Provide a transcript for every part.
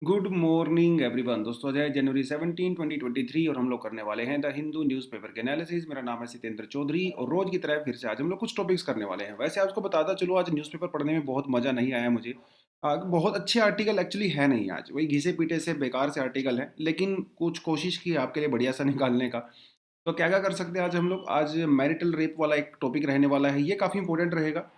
Good morning everyone. दोस्तों आज है जनवरी 17 2023 और हम लोग करने वाले हैं द हिंदू न्यूज़पेपर के एनालिसिस। मेरा नाम है सितेंद्र चौधरी और रोज की तरह फिर से आज हम लोग कुछ टॉपिक्स करने वाले हैं। वैसे आपको बताता चलो, आज न्यूज़पेपर पढ़ने में बहुत मज़ा नहीं आया मुझे। बहुत अच्छे आर्टिकल एक्चुअली है नहीं, आज वही घिसे पीटे से बेकार से आर्टिकल है, लेकिन कुछ कोशिश की आपके लिए बढ़िया सा निकालने का। तो क्या क्या कर सकते हैं आज हम लोग। आज मैरिटल रेप वाला एक टॉपिक रहने वाला है, ये काफ़ी इंपॉर्टेंट रहेगा।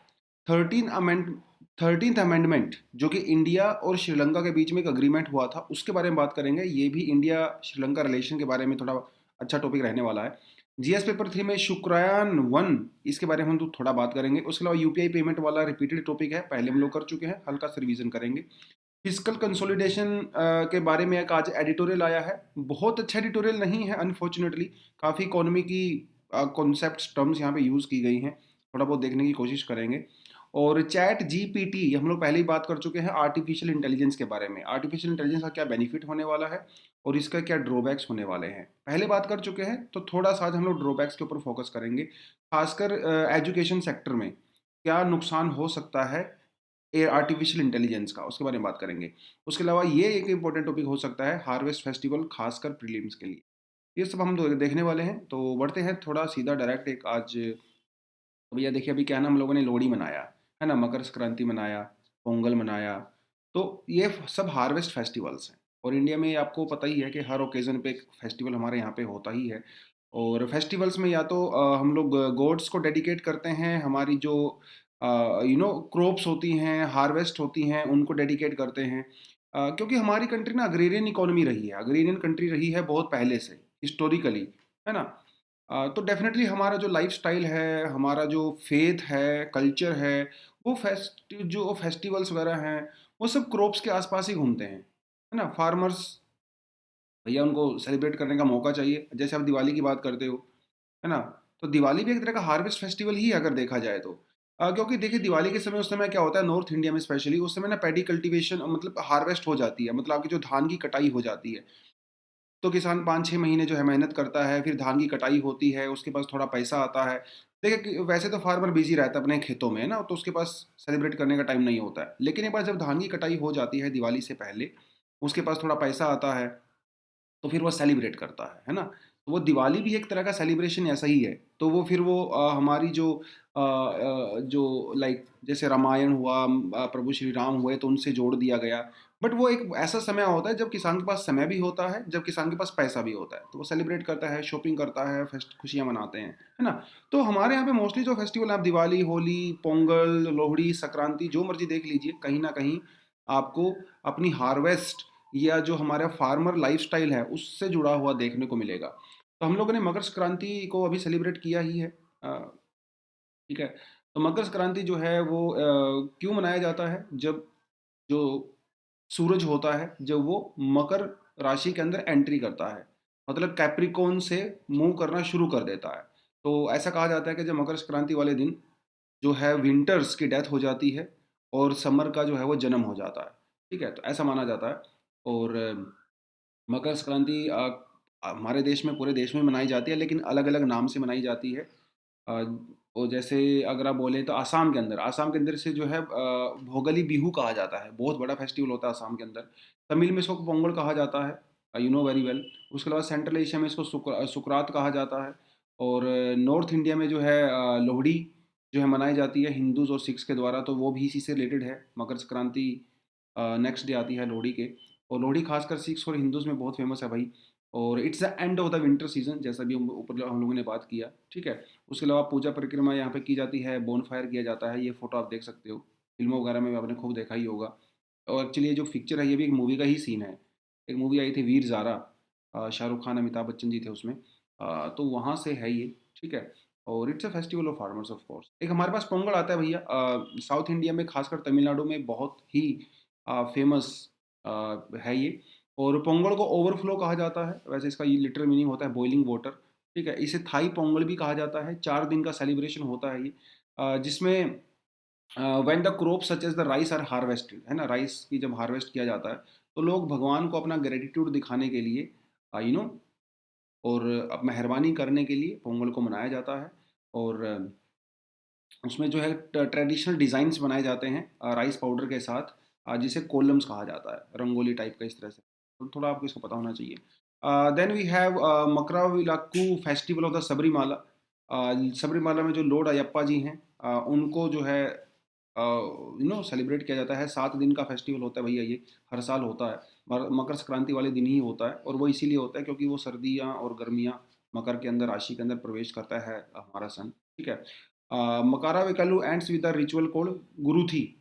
थर्टीन अमेंड 13th अमेंडमेंट जो कि इंडिया और श्रीलंका के बीच में एक अग्रीमेंट हुआ था, उसके बारे में बात करेंगे। ये भी इंडिया श्रीलंका रिलेशन के बारे में थोड़ा अच्छा टॉपिक रहने वाला है। जीएस पेपर 3 में शुक्रायन 1, इसके बारे में हम तो थोड़ा बात करेंगे। उसके अलावा यूपीआई पेमेंट वाला रिपीटेड टॉपिक है, पहले हम लोग कर चुके हैं, हल्का सा रिवीजन करेंगे। फिजिकल कंसोलिडेशन के बारे में एक आज एडिटोरियल आया है। बहुत अच्छा एडिटोरियल नहीं है अनफॉर्चुनेटली। काफ़ी इकोनॉमी की कॉन्सेप्ट्स टर्म्स यहाँ पे यूज़ की गई हैं, थोड़ा बहुत देखने की कोशिश करेंगे। और चैट जीपीटी हम लोग पहले ही बात कर चुके हैं आर्टिफिशियल इंटेलिजेंस के बारे में। आर्टिफिशियल इंटेलिजेंस का क्या बेनिफिट होने वाला है और इसका क्या ड्रॉबैक्स होने वाले हैं, पहले बात कर चुके हैं। तो थोड़ा सा आज हम लोग ड्रॉबैक्स के ऊपर फोकस करेंगे, खासकर एजुकेशन सेक्टर में क्या नुकसान हो सकता है आर्टिफिशियल इंटेलिजेंस का, उसके बारे में बात करेंगे। उसके अलावा ये एक इंपॉर्टेंट टॉपिक हो सकता है हार्वेस्ट फेस्टिवल, खासकर प्रीलिम्स के लिए। ये सब हम देखने वाले हैं। तो बढ़ते हैं थोड़ा सीधा डायरेक्ट एक आज। तो भैया देखिए, अभी क्या ना हम लोगों ने लोहड़ी मनाया है ना, मकर संक्रांति मनाया, पोंगल मनाया। तो ये सब हार्वेस्ट फेस्टिवल्स हैं और इंडिया में आपको पता ही है कि हर ओकेजन पे एक फेस्टिवल हमारे यहाँ पे होता ही है। और फेस्टिवल्स में या तो हम लोग गॉड्स को डेडिकेट करते हैं, हमारी जो क्रॉप्स होती हैं, हार्वेस्ट होती हैं, उनको डेडिकेट करते हैं। क्योंकि हमारी कंट्री ना अग्रेरियन इकोनॉमी रही है, अग्रेरियन कंट्री रही है बहुत पहले से, हिस्टोरिकली, है ना। तो डेफ़िनेटली हमारा जो लाइफ़स्टाइल है, हमारा जो फ़ेथ है, कल्चर है, वो जो फेस्टिवल्स वगैरह हैं, वो सब क्रॉप्स के आस-पास ही घूमते हैं, है ना? फार्मर्स, भैया उनको सेलिब्रेट करने का मौका चाहिए। जैसे आप दिवाली की बात करते हो, है ना? तो दिवाली भी एक तरह का हार्वेस्ट फेस्टिवल ही है अगर देखा जाए तो। क्योंकि देखिए दिवाली के समय, उस समय क्या होता है नॉर्थ इंडिया में स्पेशली, उस समय ना पैडी कल्टीवेशन मतलब हार्वेस्ट हो जाती है, मतलब आपकी जो धान की कटाई हो जाती है। तो किसान 5-6 महीने जो है मेहनत करता है, फिर धान की कटाई होती है, उसके पास थोड़ा पैसा आता है। देखिए कि वैसे तो फार्मर बिज़ी रहता है अपने खेतों में, है ना? तो उसके पास सेलिब्रेट करने का टाइम नहीं होता है। लेकिन एक बार जब धान की कटाई हो जाती है दिवाली से पहले, उसके पास थोड़ा पैसा आता है, तो फिर वो सेलिब्रेट करता है ना? तो वो दिवाली भी एक तरह का सेलिब्रेशन ऐसा ही है। तो वो फिर वो हमारी जो लाइक जैसे रामायण हुआ, प्रभु श्री राम हुए तो उनसे जोड़ दिया गया। बट वो एक ऐसा समय होता है जब किसान के पास समय भी होता है, जब किसान के पास पैसा भी होता है। तो वो सेलिब्रेट करता है, शॉपिंग करता है, फेस्ट खुशियाँ मनाते हैं, है ना? तो हमारे यहाँ पे मोस्टली जो फेस्टिवल आप दिवाली, होली, पोंगल, लोहड़ी, संक्रांति जो मर्ज़ी देख लीजिए, कहीं न कहीं आपको अपनी हार्वेस्ट या जो हमारा फार्मर लाइफस्टाइल है उससे जुड़ा हुआ देखने को मिलेगा। तो हम लोगों ने मकर संक्रांति को अभी सेलिब्रेट किया ही है। ठीक है। तो मकर संक्रांति जो है वो क्यों मनाया जाता है, जब जो सूरज होता है, जब वो मकर राशि के अंदर एंट्री करता है, मतलब कैप्रिकॉर्न से मूव करना शुरू कर देता है। तो ऐसा कहा जाता है कि जब मकर संक्रांति वाले दिन जो है विंटर्स की डेथ हो जाती है और समर का जो है वो जन्म हो जाता है। ठीक है? तो ऐसा माना जाता है। और मकर संक्रांति हमारे देश में, पूरे देश में मनाई जाती है, लेकिन अलग-अलग नाम से मनाई जाती है। अ, और जैसे अगर आप बोलें तो आसाम के अंदर से जो है भोगाली बिहू कहा जाता है, बहुत बड़ा फेस्टिवल होता है आसाम के अंदर। तमिल में इसको पोंगल कहा जाता है, यू नो वेरी वेल। उसके अलावा सेंट्रल एशिया में इसको सुकरात कहा जाता है। और नॉर्थ इंडिया में जो है लोहड़ी जो है मनाई जाती है हिंदूज़ और सिख्स के द्वारा, तो वो भी इसी से रिलेटेड है। मकर संक्रांति नेक्स्ट डे आती है लोहड़ी के। और लोहड़ी खासकर सिख्स और हिंदूज़ में बहुत फेमस है भाई। और it's the end of the winter season, जैसा भी हम ऊपर हम लोगों ने बात किया। ठीक है। उसके अलावा पूजा परिक्रमा यहाँ पे की जाती है, बोनफायर किया जाता है, ये फोटो आप देख सकते हो। फिल्मों वगैरह में आपने खूब देखा ही होगा। और एक्चुअली ये जो पिक्चर है ये भी एक मूवी का ही सीन है। एक मूवी आई थी वीर ज़ारा, शाहरुख खान, अमिताभ बच्चन जी थे उसमें। तो वहाँ से है ये। ठीक है। और it's a festival of farmers of course. एक हमारे पास पोंगल आता है भैया, साउथ इंडिया में खासकर तमिलनाडु में बहुत ही फेमस है ये। और पोंगल को ओवरफ्लो कहा जाता है, वैसे इसका ये लिटरल मीनिंग होता है बॉइलिंग वाटर। ठीक है। इसे थाई पोंगल भी कहा जाता है, 4 दिन का सेलिब्रेशन होता है ये। जिसमें when the crop such as the rice are harvested, है ना? राइस की जब हार्वेस्ट किया जाता है, तो लोग भगवान को अपना ग्रैटिट्यूड दिखाने के लिए यू नो और अब मेहरबानी करने के लिए पोंगल को मनाया जाता है। और उसमें जो है ट्रेडिशनल डिज़ाइंस बनाए जाते हैं राइस पाउडर के साथ। जिसे कोलम्स कहा जाता है, रंगोली टाइप का इस तरह से, तो थोड़ा आपको इसको पता होना चाहिए। Then we have Makaravilakku festival of the Sabarimala. Sabarimala में जो लॉर्ड अयप्पा जी हैं, उनको जो है सेलिब्रेट किया जाता है। 7 दिन का फेस्टिवल होता है भैया, ये हर साल होता है, मकर संक्रांति वाले दिन ही होता है, और वो इसीलिए होता है क्योंकि वो सर्दियाँ और गर्मियाँ, मकर के अंदर, राशि के अंदर प्रवेश करता है हमारा सन, ठीक है। Makaravilakku ends with the ritual called Guruthi.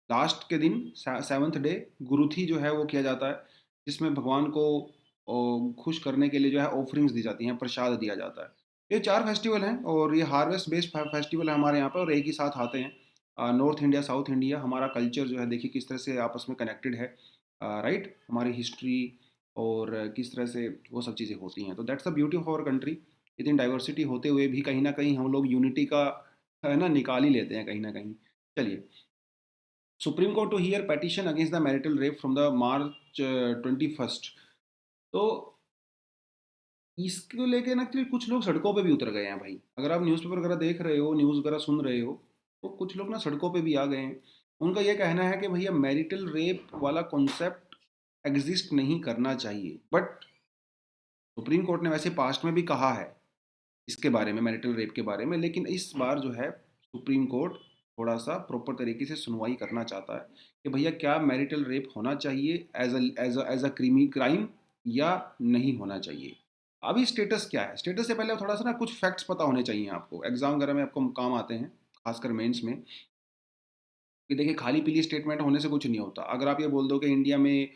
Last के दिन, 7th डे, गुरुथी जो है वो किया जाता है, जिसमें भगवान को खुश करने के लिए जो है ऑफरिंग्स दी जाती हैं, प्रसाद दिया जाता है। ये 4 फेस्टिवल हैं, और ये हार्वेस्ट बेस्ड फेस्टिवल है हमारे यहाँ पर, और एक ही साथ आते हैं। नॉर्थ इंडिया, साउथ इंडिया, हमारा कल्चर जो है देखिए किस तरह से आपस में कनेक्टेड है, राइट, हमारी हिस्ट्री, और किस तरह से वो सब चीज़ें होती हैं। तो that's the beauty of our country. इतनी डाइवर्सिटी होते हुए भी कहीं ना कहीं हम लोग यूनिटी का, है ना, निकाल ही लेते हैं कहीं ना कहीं। चलिए, supreme court to hear petition against the marital rape from the March 21st। तो इसको लेके ना एक्चुअली कुछ लोग सड़कों पे भी उतर गए हैं भाई। अगर आप न्यूज़पेपर वगैरह देख रहे हो, न्यूज़ वगैरह सुन रहे हो, तो कुछ लोग ना सड़कों पे भी आ गए हैं। उनका ये कहना है कि भैया मैरिटल रेप वाला कॉन्सेप्ट एग्जिस्ट नहीं करना चाहिए, बट सुप्रीम कोर्ट ने वैसे पास्ट में भी कहा है इसके बारे में, मैरिटल रेप के बारे में, लेकिन इस बार जो है सुप्रीम कोर्ट थोड़ा सा प्रॉपर तरीके से सुनवाई करना चाहता है कि भैया क्या मैरिटल रेप होना चाहिए एज अ क्रीमी क्राइम या नहीं होना चाहिए। अभी स्टेटस क्या है, स्टेटस से पहले थोड़ा सा ना कुछ फैक्ट्स पता होने चाहिए आपको, एग्जाम वगैरह में आपको काम आते हैं, खासकर मेंस में, कि देखिए खाली पीली स्टेटमेंट होने से कुछ नहीं होता। अगर आप ये बोल दो कि इंडिया में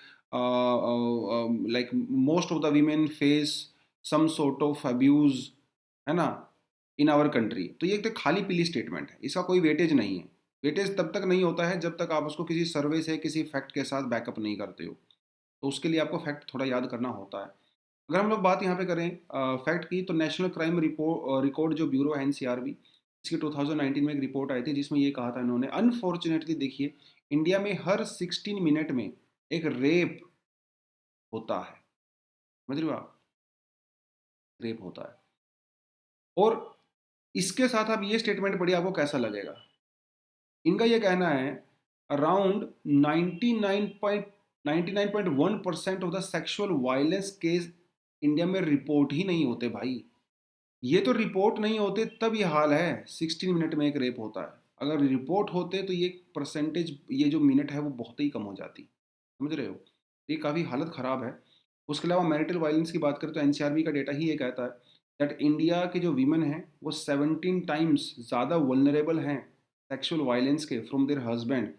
like most of the women face some sort of abuse, है ना, इन आवर कंट्री, तो ये एक तो खाली पीली स्टेटमेंट है, इसका कोई वेटेज नहीं है। वेटेज तब तक नहीं होता है जब तक आप उसको किसी सर्वे से, किसी फैक्ट के साथ बैकअप नहीं करते हो, तो उसके लिए आपको फैक्ट थोड़ा याद करना होता है। अगर हम लोग बात यहाँ पे करें फैक्ट की, तो नेशनल क्राइम रिकॉर्ड जो ब्यूरो है, एनसीआरबी, इसकी 2019 में एक रिपोर्ट आई थी जिसमें ये कहा था इन्होंने, अनफॉर्चुनेटली देखिए इंडिया में हर 16 मिनट में एक रेप होता है। समझ रहे हो आप, रेप होता है। और इसके साथ आप ये स्टेटमेंट पढ़िए, आपको कैसा लगेगा। इनका ये कहना है around 99.1% of the sexual violence case India में रिपोर्ट ही नहीं होते भाई। ये तो रिपोर्ट नहीं होते तब ये हाल है, 16 मिनट में एक रेप होता है। अगर रिपोर्ट होते तो ये परसेंटेज, ये जो मिनट है वो बहुत ही कम हो जाती। समझ रहे हो, ये काफ़ी हालत ख़राब है। उसके अलावा मैरिटल वायलेंस की बात करें तो एनसीआरबी का डेटा ही ये कहता है दैट इंडिया के जो वीमेन हैं वो 17 टाइम्स ज़्यादा वल्नरेबल हैं सेक्सुअल वायलेंस के from their husband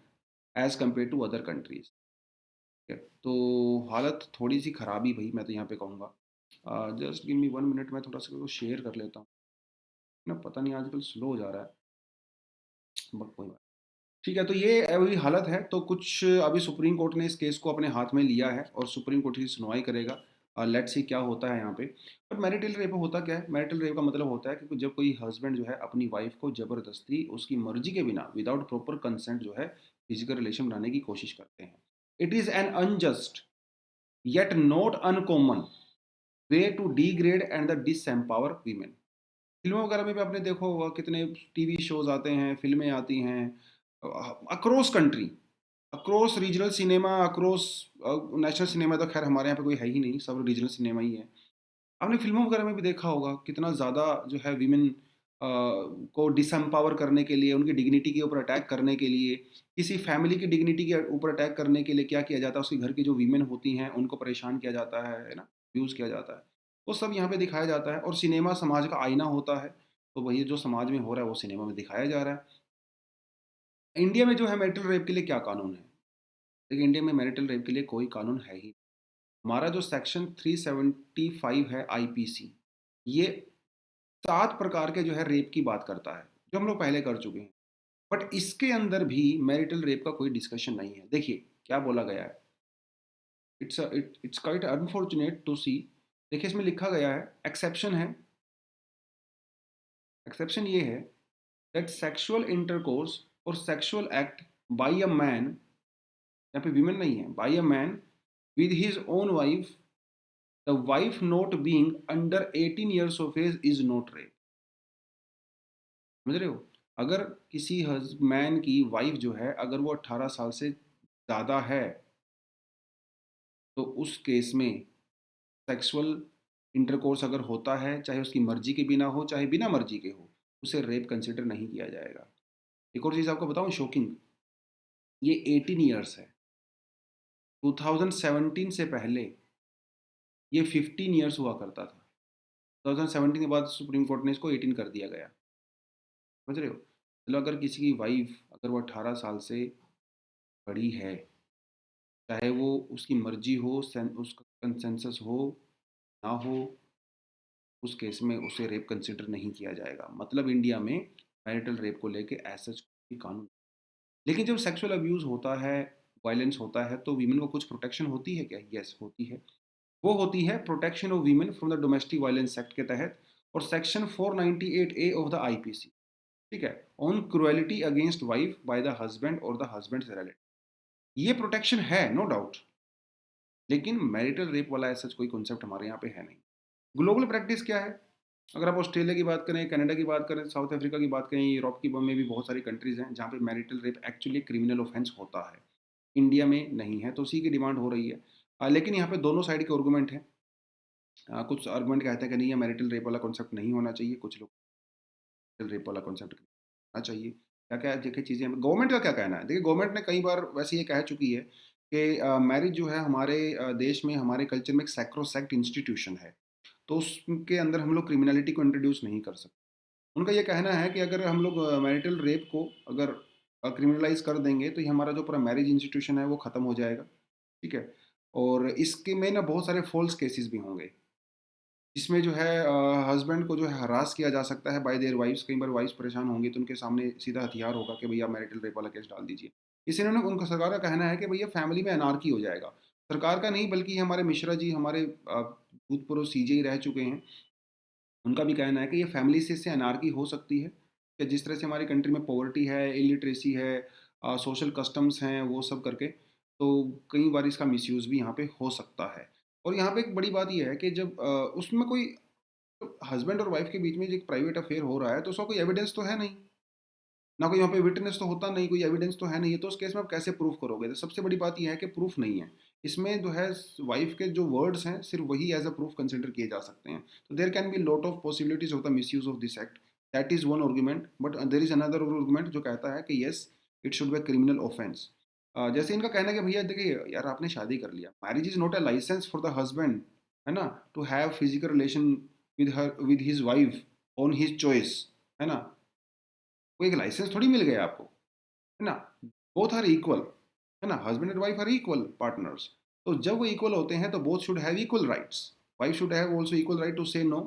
as compare to other countries. ठीक है, तो हालत थोड़ी सी खराबी भाई, मैं तो यहाँ पे कहूँगा। जस्ट गिव मी 1 मिनट, मैं थोड़ा सा इसको शेयर कर लेता हूँ ना, पता नहीं आजकल स्लो हो जा रहा है, बट कोई बात। ठीक है, तो ये अभी हालत है। तो कुछ अभी सुप्रीम कोर्ट ने इस केस को अपने हाथ में लिया है और सुप्रीम कोर्ट की सुनवाई करेगा, और लेट्स सी क्या होता है यहाँ पे। बट मैरिटल रेप होता क्या है, मैरिटल रेप का मतलब होता है कि जब कोई हस्बैंड जो है अपनी वाइफ को ज़बरदस्ती, उसकी मर्जी के बिना, विदाउट प्रॉपर कंसेंट जो है फिजिकल रिलेशन बनाने की कोशिश करते हैं। It is an unjust yet not uncommon way to degrade and the disempower women. फिल्मों वगैरह में भी आपने देखो होगा कितने टीवी शोज आते हैं, फिल्में आती हैं across country, across regional cinema, across national cinema, तो खैर हमारे यहाँ पे कोई है ही नहीं, सब रीजनल सिनेमा ही है। आपने फिल्मों वगैरह में भी देखा होगा कितना ज़्यादा जो है विमेन को डिसएम्पावर करने के लिए, उनकी डिग्निटी के ऊपर अटैक करने के लिए, किसी फैमिली की डिग्निटी के ऊपर अटैक करने के लिए क्या किया जाता है, उसके घर की जो वीमेन होती हैं उनको परेशान किया जाता है ना, यूज़ किया जाता है। वो सब यहाँ पे दिखाया जाता है, और सिनेमा समाज का आईना होता है, तो वही जो समाज में हो रहा है वो सिनेमा में दिखाया जा रहा है। इंडिया में जो है मैरिटल रेप के लिए क्या कानून है, देखिए इंडिया में मैरिटल रेप के लिए कोई कानून है ही। हमारा जो सेक्शन 375 है आईपीसी, ये 7 प्रकार के जो है रेप की बात करता है, जो हम लोग पहले कर चुके हैं। बट इसके अंदर भी मैरिटल रेप का कोई डिस्कशन नहीं है। देखिए क्या बोला गया है, इट्स क्वाइट अनफॉर्चुनेट टू सी। देखिए इसमें लिखा गया है, एक्सेप्शन है, एक्सेप्शन ये है दैट सेक्सुअल इंटरकोर्स और sexual act by a man, यहाँ पे विमेन नहीं है, by a man with his own wife, the wife not being under 18 years of age is not rape. समझ रहे हो, अगर किसी मैन की वाइफ जो है, अगर वो 18 साल से ज़्यादा है तो उस केस में सेक्सुअल इंटरकोर्स अगर होता है, चाहे उसकी मर्जी के बिना हो, चाहे बिना मर्जी के हो, उसे रेप कंसिडर नहीं किया जाएगा। एक और चीज़ आपको बताऊँ शॉकिंग, ये 18 ईयर्स है। 2017 से पहले ये 15 ईयर्स हुआ करता था। 2017 के बाद सुप्रीम कोर्ट ने इसको 18 कर दिया गया। समझ रहे हो? मतलब अगर किसी की वाइफ़ अगर वो 18 साल से बड़ी है, चाहे वो उसकी मर्जी हो, उसका कंसेंसस हो, ना हो, उस केस में उसे रेप कंसिडर नहीं किया जाएगा। मतलब इंडिया में मैरिटल रेप को लेके ऐसा कोई कानून, लेकिन जब सेक्सुअल अब्यूज़ होता है, वायलेंस होता है, तो वीमेन को कुछ प्रोटेक्शन होती है क्या? यस, होती है। वो होती है protection of women from the domestic violence act के तहत और section 498 A of the IPC. ठीक है, on cruelty against wife by the husband और द हस्बैंड रिलेटिव, ये प्रोटेक्शन है, नो डाउट। लेकिन मैरिटल रेप वाला ऐसा कोई कॉन्सेप्ट हमारे यहाँ पे है नहीं। ग्लोबल प्रैक्टिस क्या है? अगर आप ऑस्ट्रेलिया की बात करें, कनाडा की बात करें, साउथ अफ्रीका की बात करें, यूरोप की में भी बहुत सारी कंट्रीज़ हैं जहाँ पे marital rape actually criminal offence होता है। इंडिया में नहीं है, तो उसी की डिमांड हो रही है। लेकिन यहाँ पे दोनों साइड के आर्गूमेंट हैं। कुछ आर्गूमेंट कहते हैं कि नहीं, ये मैरिटल रेप वाला कॉन्सेप्ट नहीं होना चाहिए, कुछ लोग मैरिटल रेप वाला कॉन्सेप्ट होना चाहिए। क्या क्या देखिए चीज़ें, गवर्नमेंट का क्या कहना है? देखिए गवर्नमेंट ने कई बार वैसे ये कह चुकी है कि मैरिज जो है हमारे देश में, हमारे कल्चर में एक सैक्रोसैक्ट इंस्टीट्यूशन है, तो उसके अंदर हम लोग क्रिमिनलिटी को इंट्रोड्यूस नहीं कर सकते। उनका ये कहना है कि अगर हम लोग मैरिटल रेप को अगर क्रिमिनलाइज कर देंगे तो ये हमारा जो पूरा मैरिज इंस्टीट्यूशन है वो ख़त्म हो जाएगा। ठीक है, और इसके में ना बहुत सारे फॉल्स केसेस भी होंगे, जिसमें जो है हस्बैंड को जो है हरास किया जा सकता है बाय देयर वाइफ्स। कई बार वाइफ्स परेशान होंगी तो उनके सामने सीधा हथियार होगा कि भैया मैरिटल रेप वाला केस डाल दीजिए। इसलिए उन्होंने, उनका सरकार का कहना है कि भैया फैमिली में अनार्की हो जाएगा। सरकार का नहीं बल्कि हमारे मिश्रा जी, हमारे भूतपूर्व सीजे रह चुके हैं, उनका भी कहना है कि ये फैमिली से इससे अनार्की हो सकती है, कि जिस तरह से हमारी कंट्री में पॉवर्टी है, इलिटरेसी है, सोशल कस्टम्स हैं, वो सब करके, तो कई बार इसका मिसयूज़ भी यहाँ पे हो सकता है। और यहाँ पे एक बड़ी बात ये है कि जब उसमें कोई हस्बैंड और वाइफ के बीच में जो एक प्राइवेट अफेयर हो रहा है, तो उसका कोई एविडेंस तो है नहीं, ना कोई यहाँ पे विटनेस तो होता नहीं, कोई एविडेंस तो है नहीं है, तो उस केस में आप कैसे प्रूफ करोगे? तो सबसे बड़ी बात ये है कि प्रूफ नहीं है। इसमें जो है वाइफ के जो वर्ड्स हैं सिर्फ वही एज अ प्रूफ कंसिडर किए जा सकते हैं। तो there can be lot of possibilities of the misuse of this act. That is one argument, but there is another argument जो कहता है कि yes, it should be criminal offence. जैसे इनका कहना है कि भैया देखिए यार, आपने शादी कर लिया, marriage is not a licence for the husband, है ना, to have physical relation with her, with his wife on his choice, है ना। कोई एक लाइसेंस थोड़ी मिल गया आपको, है ना। बोथ आर इक्वल, है ना, husband and wife are equal partners. तो जब वो इक्वल होते हैं तो both should have equal rights. Wife should have also equal right to say no,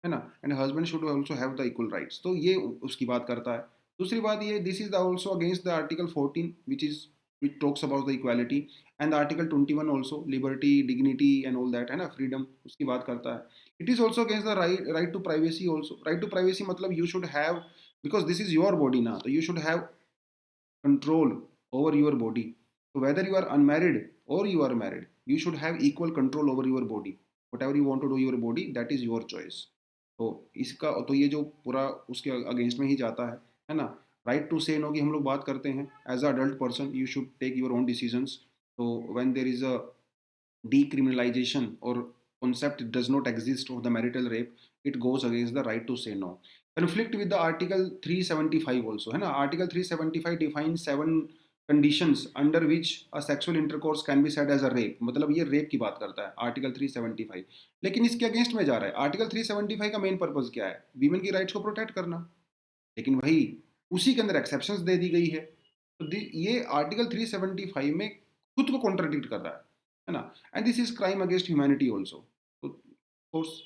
है ना, and husband should also have the equal rights. तो ये उसकी बात करता है। दूसरी बात ये, this is also against the article 14 which is, which talks about the equality, and article 21 also, liberty, dignity and all that, है ना, फ्रीडम, उसकी बात करता है। It is also against the right to privacy also. Right to privacy मतलब you should have, because this is your body ना, तो you should have control over your body. So whether you are unmarried or you are married, you should have equal control over your body. Whatever you want to do your body, that is your choice. तो इसका तो ये जो पूरा उसके against में ही जाता है ना। राइट टू से नो की हम लोग बात करते हैं, as a adult person you should take your own decisions. तो when there is a decriminalization or concept does not exist of the marital rape, it goes against the right to say no. Conflict with the article 375 also, है ना। article 375 defines 7 conditions under which a sexual intercourse can be said as a rape, मतलब ये rape की बात करता है article 375। लेकिन इसके अगेंस्ट में जा रहा है। आर्टिकल 375 का मेन पर्पज क्या है? वीमेन की राइट्स को प्रोटेक्ट करना। लेकिन वही उसी के अंदर एक्सेप्शंस दे दी गई है। तो ये आर्टिकल 375 में खुद को कॉन्ट्रडिक्ट कर रहा है ना। And this is crime against humanity also. तो कोर्स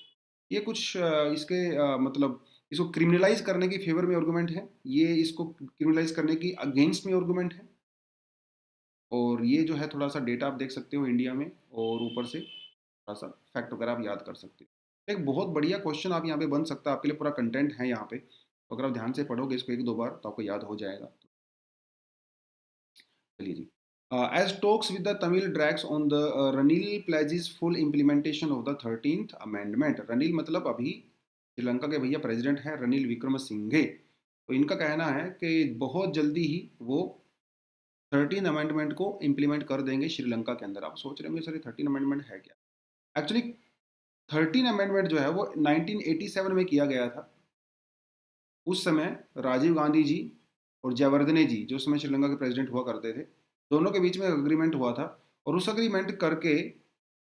ये कुछ इसके मतलब इसको क्रिमिनलाइज करने की फेवर में आर्गुमेंट है, ये इसको क्रिमिनलाइज करने की अगेंस्ट में आर्गुमेंट है। और ये जो है थोड़ा सा डेटा आप देख सकते हो इंडिया में, और ऊपर से थोड़ा सा फैक्ट वगैरह आप याद कर सकते हो। एक बहुत बढ़िया क्वेश्चन आप यहाँ पे बन सकता है, आपके लिए पूरा कंटेंट है यहाँ पे, तो अगर आप ध्यान से पढ़ोगे इसको एक दो बार तो आपको याद हो जाएगा। चलिए जी। As talks with the Tamil drags on the Ranil pledges full implementation of the 13th Amendment। Ranil मतलब अभी श्रीलंका के भैया प्रेसिडेंट हैं, रनील विक्रमसिंघे। तो इनका कहना है कि बहुत जल्दी ही वो 13 अमेंडमेंट को इम्प्लीमेंट कर देंगे श्रीलंका के अंदर। आप सोच रहे होंगे सर ये 13 अमेंडमेंट है क्या? एक्चुअली 13 अमेंडमेंट जो है वो 1987 में किया गया था। उस समय राजीव गांधी जी और जयवर्धने जी, जो उस समय श्रीलंका के प्रेसिडेंट हुआ करते थे, दोनों के बीच में अग्रीमेंट हुआ था। और उस अग्रीमेंट करके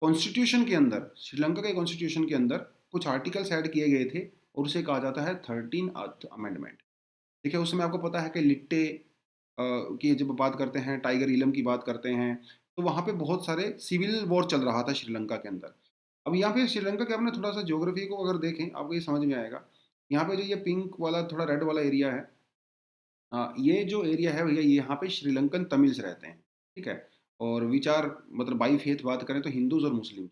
कॉन्स्टिट्यूशन के अंदर, श्रीलंका के कॉन्स्टिट्यूशन के अंदर कुछ आर्टिकल्स ऐड किए गए थे और उसे कहा जाता है 13th अमेंडमेंट। देखिए उस समय आपको पता है कि लिट्टे की जब बात करते हैं, टाइगर इलम की बात करते हैं, तो वहाँ पे बहुत सारे सिविल वॉर चल रहा था श्रीलंका के अंदर। अब यहाँ पे श्रीलंका के अपने थोड़ा सा ज्योग्राफी को अगर देखें आपको ये समझ में आएगा। यहाँ पे जो ये पिंक वाला थोड़ा रेड वाला एरिया है, ये जो एरिया है भैया, यहाँ पे श्रीलंकन तमिल्स रहते हैं, ठीक है। और विचार मतलब बाई फेथ बात करें तो हिंदूज और मुस्लिम्स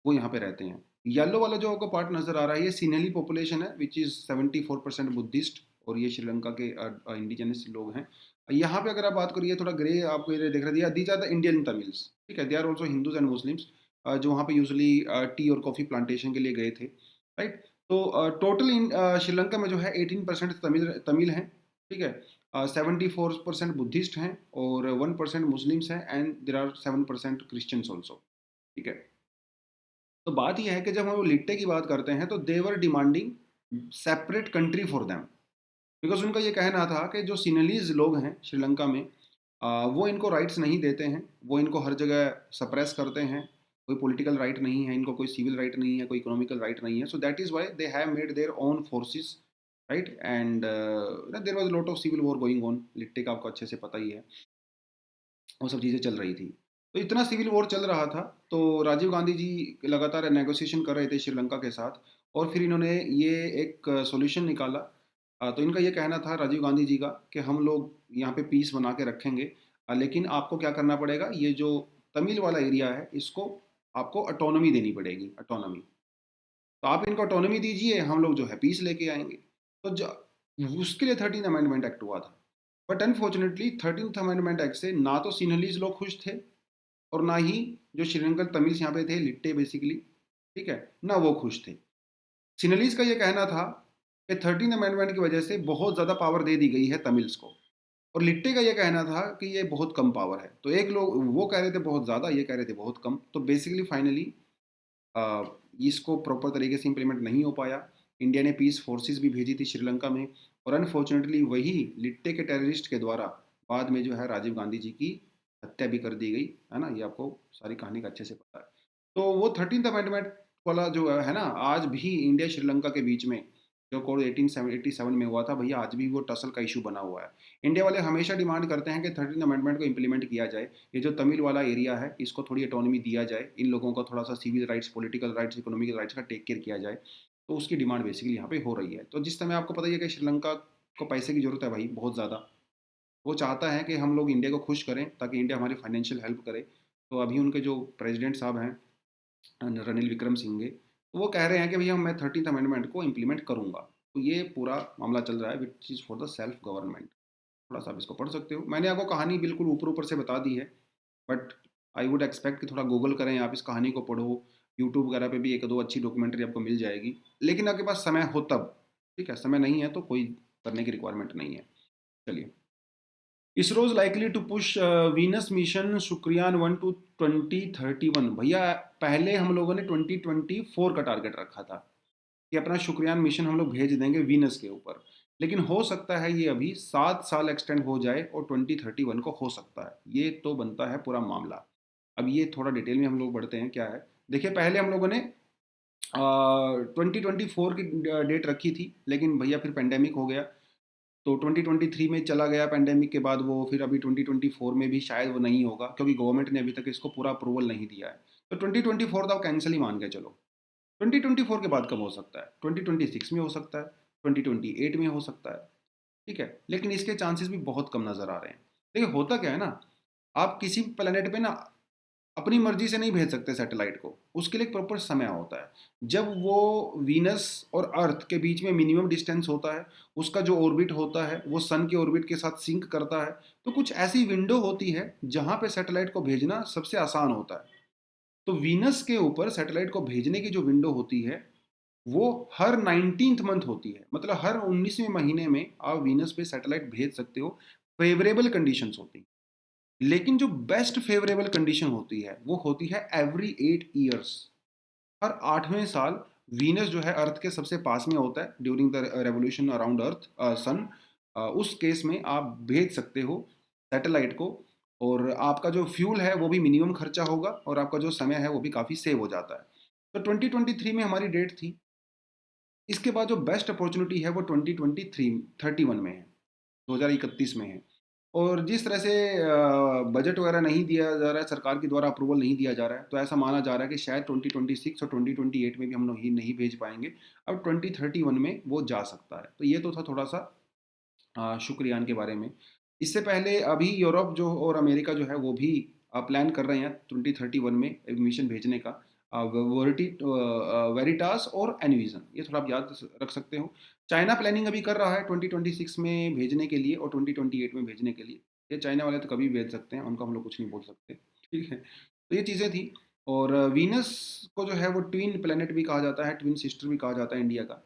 वो यहाँ पे रहते हैं। येलो वाला जो आपको पार्ट नजर आ रहा है ये सिनेली पॉपुलेशन है विच इज 74% बुद्धिस्ट, और ये श्रीलंका के इंडिजिनस लोग हैं। यहाँ पे अगर आप बात करिए थोड़ा ग्रे आपको ये देख रहा है, these are the Indian Tamils, ठीक है। They are also Hindus and Muslims, जो वहाँ पे यूजली टी और कॉफी प्लांटेशन के लिए गए थे, राइट। तो टोटल श्रीलंका में जो है 18% तमिल तमिल हैं, ठीक है। 74% बुद्धिस्ट हैं और 1% मुस्लिम्स हैं and there are 7% Christians also, ठीक है। तो बात यह है कि जब हम लिट्टे की बात करते हैं तो they're demanding separate country for them, because उनका ये कहना था कि जो सिनेलीज लोग हैं श्रीलंका में, वो इनको राइट्स नहीं देते हैं, वो इनको हर जगह सप्रेस करते हैं। कोई पॉलिटिकल राइट नहीं है इनको, कोई सिविल राइट नहीं है, कोई इकोनॉमिकल राइट नहीं है। So that is why they have made their own forces, right. And there was lot of civil war going on, LTTE का आपको अच्छे से पता ही है, वो सब चीज़ें चल रही थी। तो इतना सिविल वॉर चल रहा था, तो राजीव गांधी जी लगातार नेगोशिएशन कर रहे थे श्रीलंका के साथ, और फिर इन्होंने ये एक सॉल्यूशन निकाला। तो इनका ये कहना था राजीव गांधी जी का कि हम लोग यहाँ पे पीस बना के रखेंगे, लेकिन आपको क्या करना पड़ेगा, ये जो तमिल वाला एरिया है इसको आपको ऑटोनॉमी देनी पड़ेगी, ऑटोनॉमी। तो आप इनको ऑटोनॉमी दीजिए, हम लोग जो है पीस लेके आएंगे। तो उसके लिए 13 अमेंडमेंट एक्ट हुआ था। But unfortunately 13th amendment act से ना तो सिनहलीज लोग खुश थे और ना ही जो श्रीलंकन तमिल्स यहाँ पे थे, लिट्टे बेसिकली, ठीक है, ना वो खुश थे। सिनहलीज का ये कहना था कि 13 अमेंडमेंट की वजह से बहुत ज़्यादा पावर दे दी गई है तमिल्स को, और लिट्टे का ये कहना था कि ये बहुत कम पावर है। तो एक लोग वो कह रहे थे बहुत ज़्यादा, ये कह रहे थे बहुत कम। तो बेसिकली फाइनली इसको प्रॉपर तरीके से इम्प्लीमेंट नहीं हो पाया। इंडिया ने पीस फोर्सेस भी भेजी थी श्रीलंका में, और अनफॉर्चुनेटली वही लिट्टे के टेररिस्ट के द्वारा बाद में जो है राजीव गांधी जी की हत्या भी कर दी गई, है ना। ये आपको सारी कहानी का अच्छे से पता है। तो वो 13th अमेंडमेंट वाला जो है ना, आज भी इंडिया श्रीलंका के बीच में जो कोड 1887 में हुआ था भैया, आज भी वो टसल का इशू बना हुआ है। इंडिया वाले हमेशा डिमांड करते हैं कि 13 अमेंडमेंट को इम्प्लीमेंट किया जाए, ये जो तमिल वाला एरिया है इसको थोड़ी ऑटोनॉमी दिया जाए, इन लोगों को थोड़ा सा civil rights, political rights, economical rights का टेक केयर किया जाए। तो उसकी डिमांड बेसिकली यहाँ पे हो रही है। तो जिस समय आपको पता ही है कि श्रीलंका को पैसे की जरूरत है भाई बहुत ज़्यादा, वो चाहता है कि हम लोग इंडिया को खुश करें ताकि इंडिया हमारी फाइनेंशियल हेल्प करे। तो अभी उनके जो प्रेसिडेंट साहब हैं रनिल विक्रम सिंघे, तो वो कह रहे हैं कि भैया मैं 13th अमेंडमेंट को इम्प्लीमेंट करूंगा। तो ये पूरा मामला चल रहा है which is for the self government. थोड़ा सा आप इसको पढ़ सकते हो, मैंने आपको कहानी बिल्कुल ऊपर ऊपर से बता दी है, बट आई वुड एक्सपेक्ट कि थोड़ा गूगल करें आप, इस कहानी को पढ़ो। यूट्यूब वगैरह पे भी एक दो अच्छी डॉक्यूमेंट्री आपको मिल जाएगी, लेकिन आपके पास समय हो तब, ठीक है। समय नहीं है तो कोई करने की रिक्वायरमेंट नहीं है। चलिए, ISRO is likely to push Venus mission Shukrayaan 1 to 2031। भैया पहले हम लोगों ने 2024 का टारगेट रखा था कि अपना शुक्रियान मिशन हम लोग भेज देंगे वीनस के ऊपर, लेकिन हो सकता है ये अभी 7 साल एक्सटेंड हो जाए और 2031 को हो सकता है। ये तो बनता है पूरा मामला। अब ये थोड़ा डिटेल में हम लोग बढ़ते हैं क्या है। देखिए पहले हम लोगों ने 2024 की डेट रखी थी, लेकिन भैया फिर पेंडेमिक हो गया, तो 2023 में चला गया पेंडेमिक के बाद वो, फिर अभी 2024 में भी शायद वो नहीं होगा क्योंकि गवर्नमेंट ने अभी तक इसको पूरा अप्रूवल नहीं दिया है। तो 2024 तो कैंसिल ही मान के चलो। 2024 के बाद कब हो सकता है, 2026 में हो सकता है, 2028 में हो सकता है, ठीक है। लेकिन इसके चांसेस भी बहुत कम नज़र आ रहे हैं। देखिए होता क्या है ना, आप किसी प्लेनेट पे ना अपनी मर्जी से नहीं भेज सकते सैटेलाइट को, उसके लिए एक प्रॉपर समय होता है। जब वो वीनस और अर्थ के बीच में मिनिमम डिस्टेंस होता है, उसका जो ऑर्बिट होता है वो सन के ऑर्बिट के साथ सिंक करता है, तो कुछ ऐसी विंडो होती है जहां पे सैटेलाइट को भेजना सबसे आसान होता है। तो वीनस के ऊपर सैटेलाइट को भेजने की जो विंडो होती है वो हर 19th मंथ होती है, मतलब हर 19वें महीने में आप वीनस पे सैटेलाइट भेज सकते हो, फेवरेबल कंडीशंस होती हैं। लेकिन जो बेस्ट फेवरेबल कंडीशन होती है वो होती है एवरी 8 ईयर्स। हर 8वें साल वीनस जो है अर्थ के सबसे पास में होता है ड्यूरिंग द रेवोल्यूशन अराउंड अर्थ सन। उस केस में आप भेज सकते हो सैटेलाइट को, और आपका जो फ्यूल है वो भी मिनिमम खर्चा होगा और आपका जो समय है वो भी काफ़ी सेव हो जाता है। तो 2023 में हमारी डेट थी। इसके बाद जो बेस्ट अपॉर्चुनिटी है वो 2023 31 में है, 2031 में है। और जिस तरह से बजट वगैरह नहीं दिया जा रहा है, सरकार के द्वारा अप्रूवल नहीं दिया जा रहा है, तो ऐसा माना जा रहा है कि शायद 2026 और 2028 में भी हम लोग ही नहीं भेज पाएंगे। अब 2031 में वो जा सकता है। तो ये तो था थोड़ा सा शुक्रयान के बारे में। इससे पहले अभी यूरोप जो और अमेरिका जो है वो भी प्लान कर रहे हैं 2031 में मिशन भेजने का। वेरिटास और एनविजन, ये थोड़ा आप याद रख सकते हो। चाइना प्लानिंग अभी कर रहा है 2026 में भेजने के लिए और 2028 में भेजने के लिए। ये चाइना वाले तो कभी भेज सकते हैं, उनका हम लोग कुछ नहीं बोल सकते। ठीक है, तो ये चीज़ें थी। और वीनस को जो है वो ट्विन प्लेनेट भी कहा जाता है, ट्विन सिस्टर भी कहा जाता है इंडिया का,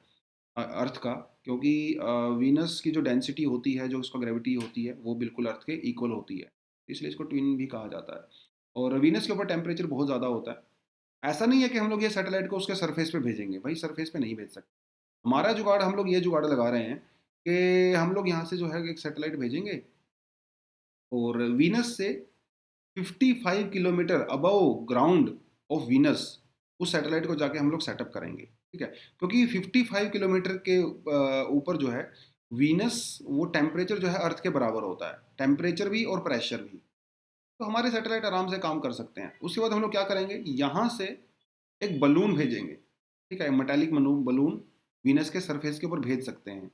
अर्थ का। क्योंकि वीनस की जो डेंसिटी होती है, जो उसका ग्रेविटी होती है, वो बिल्कुल अर्थ के इक्वल होती है, इसलिए इसको ट्विन भी कहा जाता है। और वीनस के ऊपर टेम्परेचर बहुत ज़्यादा होता है। ऐसा नहीं है कि हम लोग ये सैटेलाइट को उसके सरफेस पे भेजेंगे, भाई सरफेस पे नहीं भेज सकते। हमारा जुगाड़, हम लोग ये जुगाड़ लगा रहे हैं कि हम लोग यहाँ से जो है एक सैटेलाइट भेजेंगे और वीनस से 55 kilometre above ground of Venus उस सैटेलाइट को जाके हम लोग सेटअप करेंगे। ठीक है, क्योंकि 55 किलोमीटर के ऊपर जो है वीनस, वो टेम्परेचर जो है अर्थ के बराबर होता है, टेम्परेचर भी और प्रेशर भी। तो हमारे सैटेलाइट आराम से काम कर सकते हैं। उसके बाद हम लोग क्या करेंगे, यहाँ से एक बलून भेजेंगे। ठीक है, मेटालिक बलून वीनस के सरफेस के ऊपर भेज सकते हैं,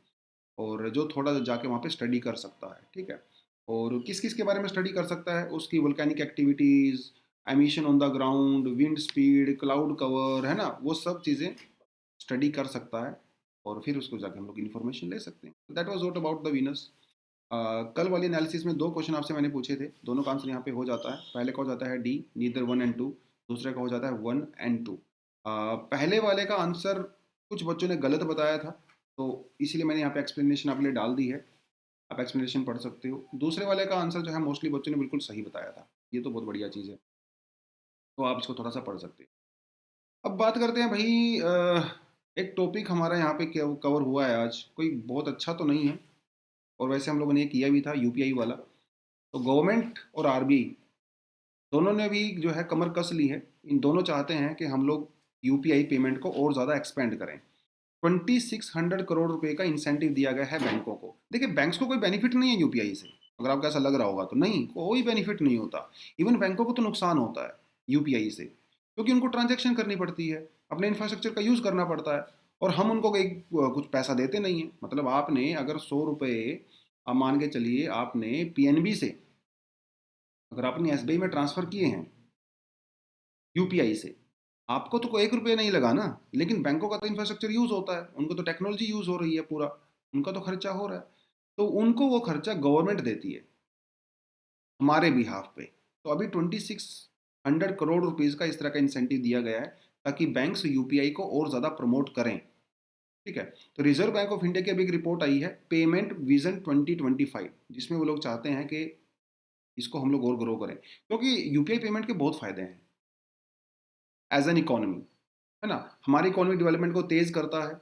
और जो थोड़ा जाके वहाँ पे स्टडी कर सकता है। ठीक है, और किस किस के बारे में स्टडी कर सकता है, उसकी volcanic activities, emission on the ground, wind speed, cloud cover, है ना, वो सब चीज़ें स्टडी कर सकता है। और फिर उसको जाके हम लोग इन्फॉर्मेशन ले सकते हैं। That was what about the Venus. कल वाली एनालिसिस में दो क्वेश्चन आपसे मैंने पूछे थे, दोनों का आंसर यहाँ पे हो जाता है। पहले का हो जाता है डी, नीदर 1 एंड 2। दूसरे का हो जाता है 1 एंड 2। पहले वाले का आंसर कुछ बच्चों ने गलत बताया था, तो इसीलिए मैंने यहाँ पे एक्सप्लेनेशन आपके लिए डाल दी है, आप एक्सप्लेनेशन पढ़ सकते हो। दूसरे वाले का आंसर जो है मोस्टली बच्चों ने बिल्कुल सही बताया था, ये तो बहुत बढ़िया चीज़ है, तो आप इसको थोड़ा सा पढ़ सकते हो। अब बात करते हैं भाई, एक टॉपिक हमारा यहाँ पे कवर हुआ है आज, कोई बहुत अच्छा तो नहीं है, और वैसे हम लोगों ने ये किया भी था, यूपीआई वाला। तो गवर्नमेंट और आरबीआई दोनों ने भी जो है कमर कस ली है। इन दोनों चाहते हैं कि हम लोग यूपीआई पेमेंट को और ज़्यादा एक्सपेंड करें। 2600 करोड़ रुपए का इंसेंटिव दिया गया है बैंकों को। देखिए, बैंक्स को कोई बेनिफिट नहीं है यूपीआई से, अगर आपको ऐसा लग रहा होगा तो नहीं, कोई बेनिफिट नहीं होता। इवन बैंकों को तो नुकसान होता है यूपीआई से, क्योंकि उनको ट्रांजैक्शन करनी पड़ती है, अपने इंफ्रास्ट्रक्चर का यूज़ करना पड़ता है, और हम उनको कुछ पैसा देते नहीं है। मतलब आपने अगर 100 रुपये, आप मान के चलिए आपने पीएनबी से, अगर आपने एसबीआई में ट्रांसफ़र किए हैं यूपीआई से, आपको तो कोई 1 रुपये नहीं लगा ना। लेकिन बैंकों का तो इंफ्रास्ट्रक्चर यूज़ होता है, उनको तो टेक्नोलॉजी यूज़ हो रही है पूरा, उनका तो खर्चा हो रहा है, तो उनको वो खर्चा गवर्नमेंट देती है हमारे बिहाफ पे। तो अभी 2600 करोड़ रुपीज़ का इस तरह का इंसेंटिव दिया गया है, ताकि बैंक्स यूपीआई को और ज़्यादा प्रमोट करें। ठीक है, तो रिजर्व बैंक ऑफ इंडिया की अभी एक रिपोर्ट आई है, पेमेंट विजन 2025, जिसमें वो लोग चाहते हैं कि इसको हम लोग और ग्रो करें, क्योंकि यूपीआई पेमेंट के बहुत फ़ायदे हैं एज एन इकोनॉमी, है ना। हमारी इकोनॉमिक डेवलपमेंट को तेज़ करता है,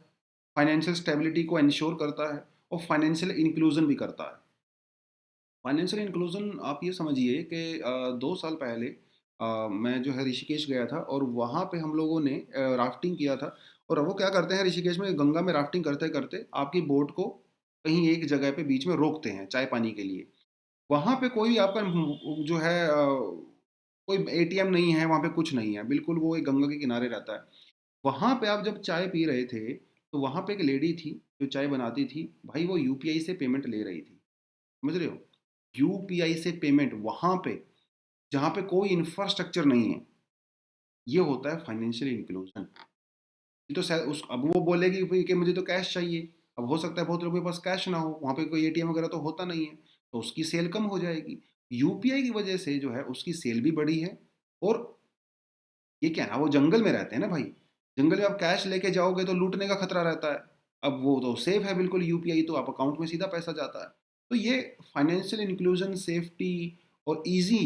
फाइनेंशियल स्टेबिलिटी को इंश्योर करता है, और फाइनेंशियल इंक्लूजन भी करता है। फाइनेंशियल इंक्लूजन आप ये समझिए कि 2 साल पहले मैं जो है ऋषिकेश गया था, और वहाँ पे हम लोगों ने राफ्टिंग किया था। और वो क्या करते हैं ऋषिकेश में, गंगा में राफ्टिंग करते करते आपकी बोट को कहीं एक जगह पे बीच में रोकते हैं चाय पानी के लिए। वहाँ पे कोई आपका जो है कोई एटीएम नहीं है, वहाँ पे कुछ नहीं है, बिल्कुल वो एक गंगा के किनारे रहता है। वहाँ पे आप जब चाय पी रहे थे, तो वहाँ पे एक लेडी थी जो चाय बनाती थी, भाई वो यूपीआई से पेमेंट ले रही थी, समझ रहे हो। यूपीआई से पेमेंट वहाँ पे, जहाँ पे कोई इंफ्रास्ट्रक्चर नहीं है, ये होता है फाइनेंशियल इंक्लूजन। ये तो उस अब वो बोलेगी भाई कि मुझे तो कैश चाहिए। अब हो सकता है बहुत लोगों के पास कैश ना हो, वहाँ पे कोई एटीएम वगैरह तो होता नहीं है, तो उसकी सेल कम हो जाएगी। यूपीआई की वजह से जो है उसकी सेल भी बढ़ी है। और ये क्या है ना, वो जंगल में रहते हैं ना भाई, जंगल में आप कैश लेके जाओगे तो लूटने का खतरा रहता है। अब वो तो सेफ है बिल्कुल यूपीआई, तो आप अकाउंट में सीधा पैसा जाता है। तो ये फाइनेंशियल इंक्लूजन, सेफ्टी और ईजी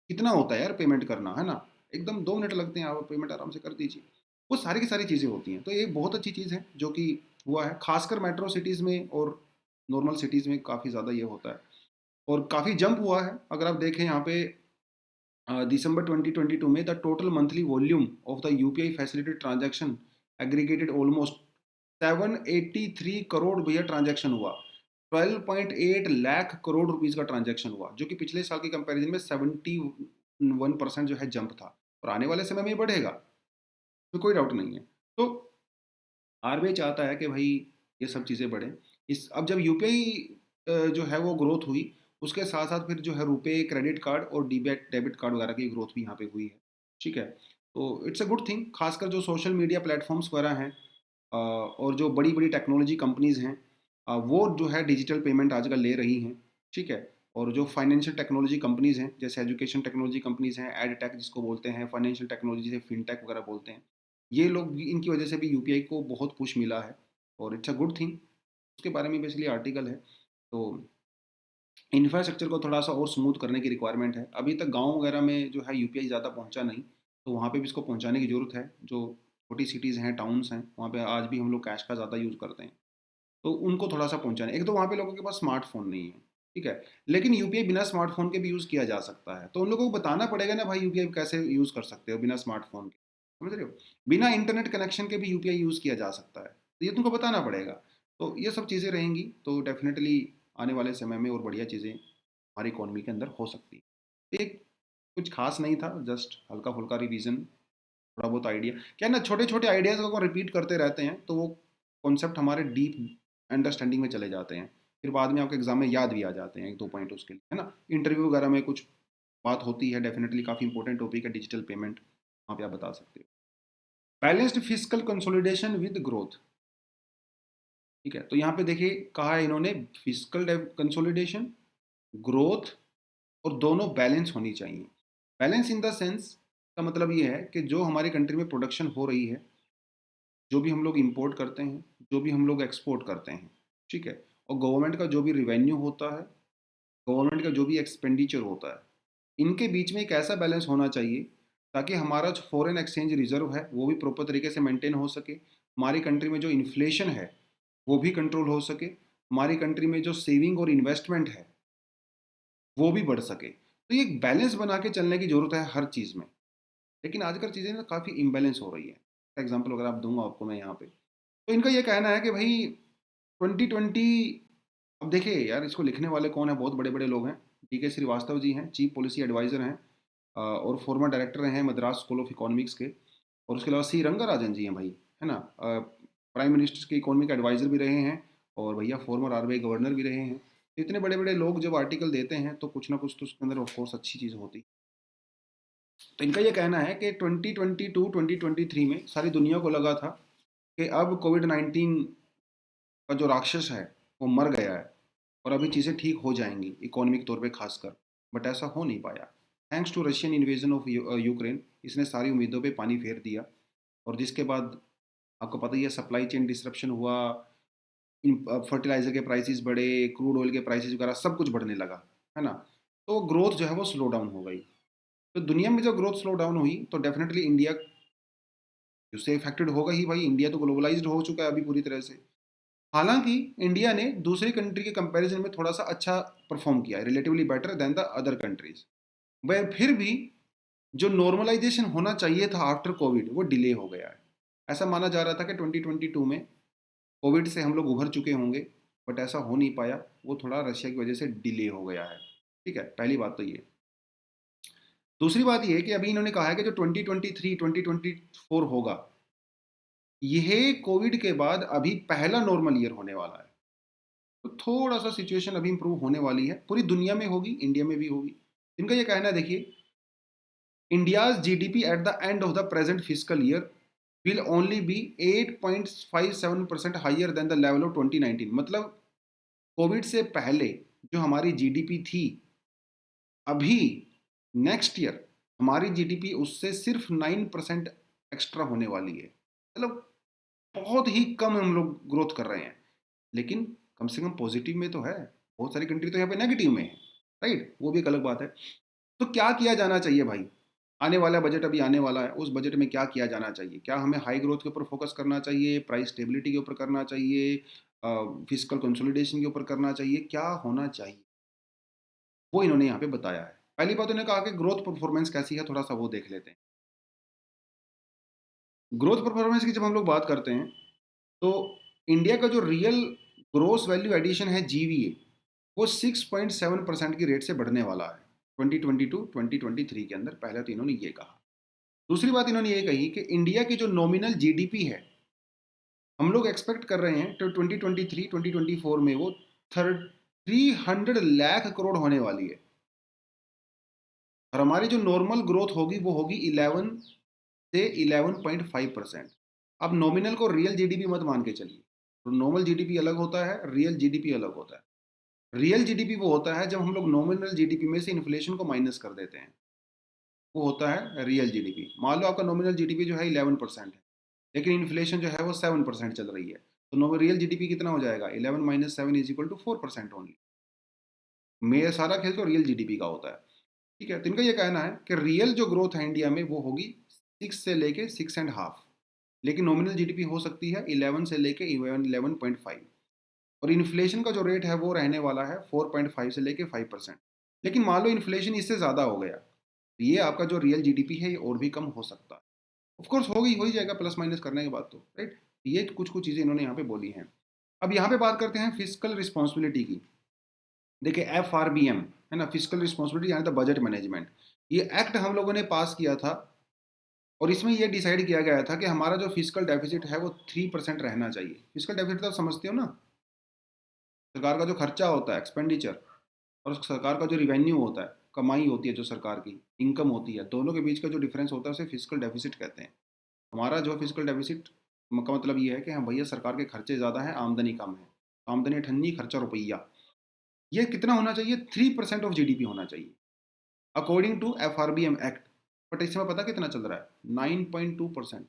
कितना होता है यार पेमेंट करना, है ना। एकदम 2 मिनट लगते हैं, आप पेमेंट आराम से कर दीजिए। वो सारी की सारी चीज़ें होती हैं, तो ये बहुत अच्छी चीज़ है जो कि हुआ है, खासकर मेट्रो सिटीज़ में और नॉर्मल सिटीज़ में काफ़ी ज़्यादा ये होता है। और काफ़ी जंप हुआ है, अगर आप देखें यहाँ पे दिसंबर 2022 में the total monthly volume of the UPI facilitated transaction aggregated almost 783 crore भैया ट्रांजैक्शन हुआ। 12.8 लाख करोड़ रुपीस का ट्रांजैक्शन हुआ, जो कि पिछले साल के कंपैरिजन में 71% जो है जंप था, और आने वाले समय में ये बढ़ेगा, तो कोई डाउट नहीं है। तो आरबीआई चाहता है कि भाई ये सब चीज़ें बढ़े। इस अब जब यूपीआई जो है वो ग्रोथ हुई, उसके साथ साथ फिर जो है रुपए क्रेडिट कार्ड और डेबिट डेबिट कार्ड वगैरह की ग्रोथ भी यहाँ पे हुई है। ठीक है, तो इट्स अ गुड थिंग, खासकर जो सोशल मीडिया प्लेटफॉर्म्स वगैरह हैं और जो बड़ी बड़ी टेक्नोलॉजी कंपनीज हैं, वो जो है डिजिटल पेमेंट आजकल ले रही हैं। ठीक है, और जो फाइनेंशियल टेक्नोलॉजी कंपनीज हैं, जैसे एजुकेशन टेक्नोलॉजी कंपनीज हैं, एड टेक जिसको बोलते हैं, फाइनेंशियल टेक्नोलॉजी से फिनटेक वगैरह बोलते हैं, ये लोग भी, इनकी वजह से भी यूपीआई को बहुत पुश मिला है, और इट्स अ गुड थिंग। उसके बारे में बेसिकली आर्टिकल है। तो इंफ्रास्ट्रक्चर को थोड़ा सा और स्मूथ करने की रिक्वायरमेंट है। अभी तक गांव वगैरह में जो है यूपीआई ज़्यादा पहुंचा नहीं, तो वहाँ पे भी इसको पहुंचाने की ज़रूरत है। जो छोटी सिटीज़ हैं, टाउन्स हैं, वहाँ पे आज भी हम लोग कैश का ज़्यादा यूज़ करते हैं, तो उनको थोड़ा सा पहुंचाने। एक तो वहाँ पे लोगों के पास स्मार्टफोन नहीं है, ठीक है, लेकिन यूपीआई बिना स्मार्टफोन के भी यूज़ किया जा सकता है, तो उन लोगों को बताना पड़ेगा ना भाई यूपीआई कैसे यूज़ कर सकते हो बिना स्मार्टफोन के, समझ रहे हो। बिना इंटरनेट कनेक्शन के भी यूपीआई यूज़ किया जा सकता है, तो ये तुमको बताना पड़ेगा। तो ये सब चीज़ें रहेंगी, तो डेफिनेटली आने वाले समय में और बढ़िया चीज़ें हमारी इकोनॉमी के अंदर हो सकती है। एक कुछ खास नहीं था, जस्ट हल्का फुल्का रिवीजन, थोड़ा बहुत आइडिया, क्या है ना, छोटे छोटे आइडियाज़ को रिपीट करते रहते हैं तो वो कॉन्सेप्ट हमारे डीप अंडरस्टैंडिंग में चले जाते हैं, फिर बाद में आपके एग्जाम में याद भी आ जाते हैं, एक दो पॉइंट उसके लिए, है ना। इंटरव्यू वगैरह में कुछ बात होती है, डेफिनेटली काफ़ी इंपॉर्टेंट टॉपिक है डिजिटल पेमेंट, वहाँ पे आप बता सकते हो। Balanced physical consolidation with growth, ठीक है, तो यहाँ पे देखिए कहा है इन्होंने, फिजिकल कंसोलिडेशन, ग्रोथ, और दोनों बैलेंस होनी चाहिए। बैलेंस इन द सेंस का मतलब ये है कि जो हमारी कंट्री में प्रोडक्शन हो रही है, जो भी हम लोग इंपोर्ट करते हैं, जो भी हम लोग एक्सपोर्ट करते हैं, ठीक है, और गवर्नमेंट का जो भी रिवेन्यू होता है, गवर्नमेंट का जो भी एक्सपेंडिचर होता है, इनके बीच में एक ऐसा बैलेंस होना चाहिए ताकि हमारा जो फॉरेन एक्सचेंज रिजर्व है वो भी प्रॉपर तरीके से मेंटेन हो सके, हमारी कंट्री में जो इन्फ्लेशन है वो भी कंट्रोल हो सके, हमारी कंट्री में जो सेविंग और इन्वेस्टमेंट है वो भी बढ़ सके। तो ये एक बैलेंस बना के चलने की ज़रूरत है हर चीज़ में, लेकिन आजकल चीज़ें ना काफ़ी इम्बैलेंस हो रही है। एग्जाम्पल अगर आप दूंगा आपको मैं यहाँ पे, तो इनका ये कहना है कि भाई 2020, अब देखिए यार इसको लिखने वाले कौन है, बहुत बड़े बड़े लोग हैं। DK श्रीवास्तव जी हैं, चीफ पॉलिसी एडवाइज़र हैं, और फॉर्मर डायरेक्टर हैं मद्रास स्कूल ऑफ इकोनॉमिक्स के। और उसके अलावा सी रंगाराजन जी हैं भाई, है ना, प्राइम मिनिस्टर के इकोनॉमिक एडवाइज़र भी रहे हैं, और भैया फॉर्मर आरबीआई गवर्नर भी रहे हैं। तो इतने बड़े बड़े लोग जब आर्टिकल देते हैं तो कुछ ना कुछ तो उसके अंदर ऑफकोर्स अच्छी चीज़ होती। तो इनका ये कहना है कि 2022-2023 में सारी दुनिया को लगा था कि अब कोविड-19 का जो राक्षस है वो मर गया है, और अभी चीज़ें ठीक हो जाएंगी इकोनॉमिक तौर पे खासकर, बट ऐसा हो नहीं पाया। Thanks to Russian invasion of Ukraine, इसने सारी उम्मीदों पे पानी फेर दिया, और जिसके बाद आपको पता ही है सप्लाई चेन डिसरप्शन हुआ, फर्टिलाइजर के प्राइसेस बढ़े, क्रूड ऑयल के प्राइसेस वगैरह सब कुछ बढ़ने लगा, है ना। तो ग्रोथ जो है वो स्लो डाउन हो गई। तो दुनिया में जब ग्रोथ स्लो डाउन हुई तो डेफिनेटली इंडिया उससे इफेक्टेड होगा ही भाई। इंडिया तो ग्लोबलाइज्ड हो चुका है अभी पूरी तरह से। हालांकि इंडिया ने दूसरी कंट्री के कंपैरिजन में थोड़ा सा अच्छा परफॉर्म किया है, relatively better than the other countries, वह फिर भी जो नॉर्मलाइजेशन होना चाहिए था आफ्टर कोविड वो डिले हो गया है। ऐसा माना जा रहा था कि 2022 में कोविड से हम लोग उभर चुके होंगे, बट ऐसा हो नहीं पाया, वो थोड़ा रशिया की वजह से डिले हो गया है। ठीक है, पहली बात तो ये। दूसरी बात ये है कि अभी इन्होंने कहा है कि जो 2023 2024 होगा, यह कोविड के बाद अभी पहला नॉर्मल ईयर होने वाला है। तो थोड़ा सा सिचुएशन अभी इंप्रूव होने वाली है, पूरी दुनिया में होगी, इंडिया में भी होगी। इनका ये कहना है, देखिए, India's GDP at the end of the present physical year will only be 8.57% higher than the level of 2019। मतलब कोविड से पहले जो हमारी जीडीपी थी, अभी नेक्स्ट ईयर हमारी जीडीपी उससे सिर्फ 9% एक्स्ट्रा होने वाली है। मतलब बहुत ही कम हम लोग ग्रोथ कर रहे हैं, लेकिन कम से कम पॉजिटिव में तो है। बहुत सारी कंट्री तो यहाँ पे नेगेटिव में है राइट, वो भी एक अलग बात है। तो क्या किया जाना चाहिए भाई? आने वाला बजट अभी आने वाला है, उस बजट में क्या किया जाना चाहिए? क्या हमें हाई ग्रोथ के ऊपर फोकस करना चाहिए, प्राइस स्टेबिलिटी के ऊपर करना चाहिए, फिस्कल कंसोलिडेशन के ऊपर करना चाहिए, क्या होना चाहिए? वो इन्होंने यहाँ पे बताया है। पहली बात उन्होंने कहा कि ग्रोथ परफॉर्मेंस कैसी है, थोड़ा सा वो देख लेते हैं। ग्रोथ परफॉर्मेंस की जब हम लोग बात करते हैं, तो इंडिया का जो रियल ग्रोस वैल्यू एडिशन है, जीवीए, वो 6.7% की रेट से बढ़ने वाला है 2022-2023 के अंदर। पहले तो इन्होंने ये कहा। दूसरी बात इन्होंने ये कही कि इंडिया की जो नॉमिनल जीडीपी है, हम लोग एक्सपेक्ट कर रहे हैं तो 2023-2024 में वो 300 लाख करोड़ होने वाली है, और हमारी जो नॉर्मल ग्रोथ होगी वो होगी 11 से 11.5%। अब नॉमिनल को रियल जीडीपी मत मान के चलिए। तो नॉर्मल जीडीपी अलग होता है, रियल जीडीपी अलग होता है। रियल जीडीपी वो होता है जब हम लोग नॉमिनल जीडीपी में से इन्फ्लेशन को माइनस कर देते हैं, वो होता है रियल जीडीपी। मान लो आपका नॉमिनल जीडीपी जो है 11% है, लेकिन इन्फ्लेशन जो है वो 7% चल रही है, तो नॉमिनल रियल जीडीपी कितना हो जाएगा? 11 - 7 = 4% ओनली। मेरा सारा खेल तो रियल जीडीपी का होता है। ठीक है, तो इनका ये कहना है कि रियल जो ग्रोथ है इंडिया में वो होगी 6 से लेके 6.5, लेकिन नॉमिनल जीडीपी हो सकती है 11 से लेके 11.5, और इन्फ्लेशन का जो रेट है वो रहने वाला है 4.5 से लेके 5%। लेकिन मान लो इन्फ्लेशन इससे ज़्यादा हो गया, तो ये आपका जो रियल जीडीपी है ये और भी कम हो सकता है। ऑफ कोर्स होगी, हो ही जाएगा प्लस माइनस करने के बाद तो, राइट। ये कुछ कुछ चीज़ें इन्होंने यहाँ पे बोली हैं। अब यहाँ पे बात करते हैं फिजिकल रिस्पॉन्सिबिलिटी की। देखिए FRBM है ना, फिजिकल रिस्पॉन्सिबिलिटी यानी तो बजट मैनेजमेंट, ये एक्ट हम लोगों ने पास किया था, और इसमें यह डिसाइड किया गया था कि हमारा जो फिजिकल डेफिसिट है वो 3% रहना चाहिए। फिजिकल डेफिसिट तो आप समझते हो ना, सरकार का जो खर्चा होता है, एक्सपेंडिचर, और सरकार का जो रिवेन्यू होता है, कमाई होती है जो सरकार की इनकम होती है, दोनों के बीच का जो डिफरेंस होता है उसे फिजिकल डेफिसिट कहते हैं। हमारा जो फिजिकल डेफिसिट का मतलब ये है कि हाँ भैया सरकार के खर्चे ज़्यादा हैं, आमदनी कम है। आमदनी ठन्नी, खर्चा रुपया। ये कितना होना चाहिए? 3% ऑफ जीडीपी होना चाहिए according to FRBM act. But इसमें पता कितना चल रहा है? 9.2%।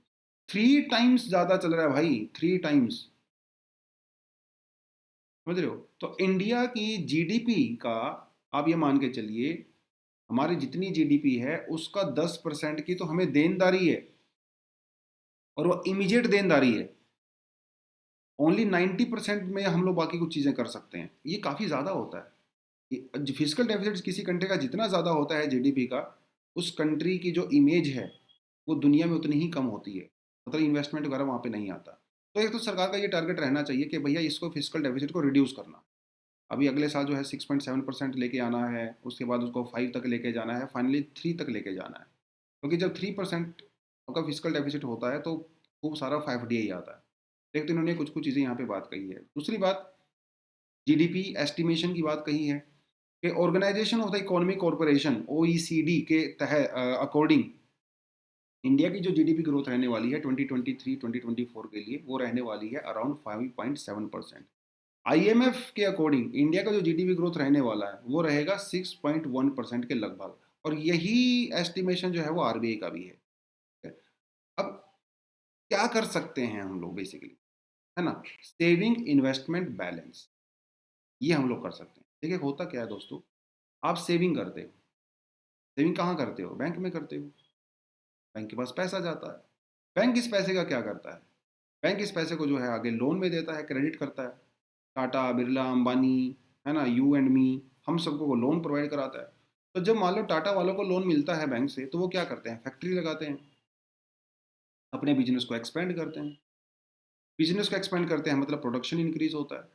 3 टाइम्स ज़्यादा चल रहा है भाई, 3 टाइम्स। समझ रहे हो? तो इंडिया की जीडीपी का आप ये मान के चलिए, हमारी जितनी जीडीपी है उसका 10% की तो हमें देनदारी है, और वो इमीडिएट देनदारी है। ओनली 90% में हम लोग बाकी कुछ चीज़ें कर सकते हैं। ये काफ़ी ज़्यादा होता है। फिजिकल डेफिसिट किसी कंट्री का जितना ज़्यादा होता है जीडीपी का, उस कंट्री की जो इमेज है वो दुनिया में उतनी ही कम होती है, मतलब इन्वेस्टमेंट वगैरह वहाँ पे नहीं आता। तो एक तो सरकार का ये टारगेट रहना चाहिए कि भैया इसको फिजिकल डेफिसिट को रिड्यूस करना। अभी अगले साल जो है 6.7% लेके आना है, उसके बाद उसको 5 तक लेके जाना है, फाइनली 3 तक लेके जाना है। क्योंकि जब 3% का फिजिकल डेफिसिट होता है तो खूब सारा 5 FDI आता है। एक तो इन्होंने कुछ कुछ चीज़ें यहाँ पे बात कही है। दूसरी बात, जीडीपी एस्टिमेशन की बात कही है कि organisation of the economic corporation OECD के तहत अकॉर्डिंग इंडिया की जो जीडीपी ग्रोथ रहने वाली है 2023-2024 के लिए, वो रहने वाली है अराउंड 5.7%। IMF के अकॉर्डिंग इंडिया का जो जीडीपी ग्रोथ रहने वाला है वो रहेगा 6.1% के लगभग, और यही एस्टिमेशन जो है वो RBI का भी है। अब क्या कर सकते हैं हम लोग बेसिकली, है ना? सेविंग इन्वेस्टमेंट बैलेंस, ये हम लोग कर सकते हैं। देखिए होता क्या है दोस्तों, आप सेविंग करते हो, सेविंग कहाँ करते हो? बैंक में करते हो। बैंक के पास पैसा जाता है, बैंक इस पैसे का क्या करता है? बैंक इस पैसे को जो है आगे लोन में देता है, क्रेडिट करता है। टाटा, बिरला, अंबानी, है ना, यू एंड मी, हम सबको वो लोन प्रोवाइड कराता है। तो जब मान लो टाटा वालों को लोन मिलता है बैंक से, तो वो क्या करते हैं? फैक्ट्री लगाते हैं, अपने बिजनेस को एक्सपेंड करते हैं। बिजनेस को एक्सपेंड करते हैं मतलब प्रोडक्शन इंक्रीज होता है,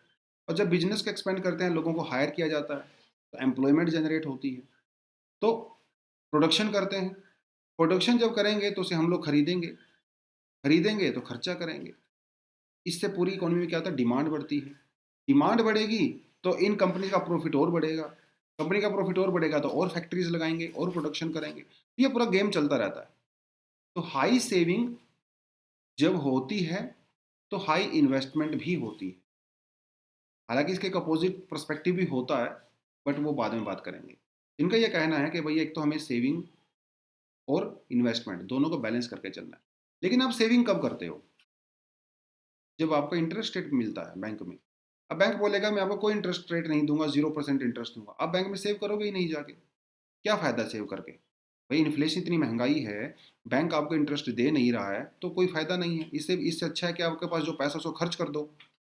और जब बिजनेस को एक्सपेंड करते हैं लोगों को हायर किया जाता है, तो एम्प्लॉयमेंट जनरेट होती है। तो प्रोडक्शन करते हैं, प्रोडक्शन जब करेंगे तो उसे हम लोग खरीदेंगे, खरीदेंगे तो खर्चा करेंगे। इससे पूरी इकोनॉमी में क्या होता है? डिमांड बढ़ती है। डिमांड बढ़ेगी तो इन कंपनी का प्रॉफिट और बढ़ेगा, कंपनी का प्रॉफिट और बढ़ेगा तो और फैक्ट्रीज लगाएंगे और प्रोडक्शन करेंगे। ये पूरा गेम चलता रहता है। तो हाई सेविंग जब होती है तो हाई इन्वेस्टमेंट भी होती है। हालांकि इसके एक अपोजिट परस्पेक्टिव भी होता है, बट वो बाद में बात करेंगे। इनका यह कहना है कि भैया एक तो हमें सेविंग और इन्वेस्टमेंट दोनों को बैलेंस करके चलना है। लेकिन आप सेविंग कब करते हो? जब आपका इंटरेस्ट रेट मिलता है बैंक में, अब बैंक बोलेगा मैं आपको कोई इंटरेस्ट रेट नहीं दूंगा, 0% इंटरेस्ट दूंगा। आप बैंक में सेव करोगे ही नहीं जाके, क्या फ़ायदा सेव करके? भाई इन्फ्लेशन इतनी महंगाई है, बैंक आपको इंटरेस्ट दे नहीं रहा है, तो कोई फ़ायदा नहीं है। इससे इससे अच्छा है कि आपके पास जो पैसा उसको खर्च कर दो,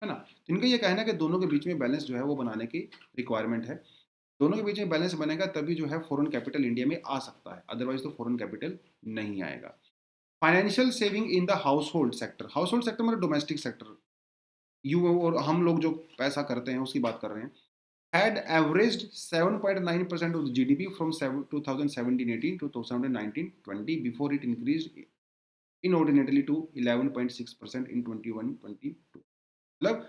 है ना? तो इनका ये कहना है कि दोनों के बीच में बैलेंस जो है वो बनाने की रिक्वायरमेंट है। दोनों के बीच में बैलेंस बनेगा तभी जो है फॉरेन कैपिटल इंडिया में आ सकता है, अदरवाइज तो फॉरेन कैपिटल नहीं आएगा। Financial saving in the household sector मतलब डोमेस्टिक सेक्टर, यू और हम लोग जो पैसा करते हैं उसकी बात कर रहे हैं, had averaged 7.9% of the GDP from 2017-18 to 2019-20 before it increased inordinately to 11.6% in 21-22। मतलब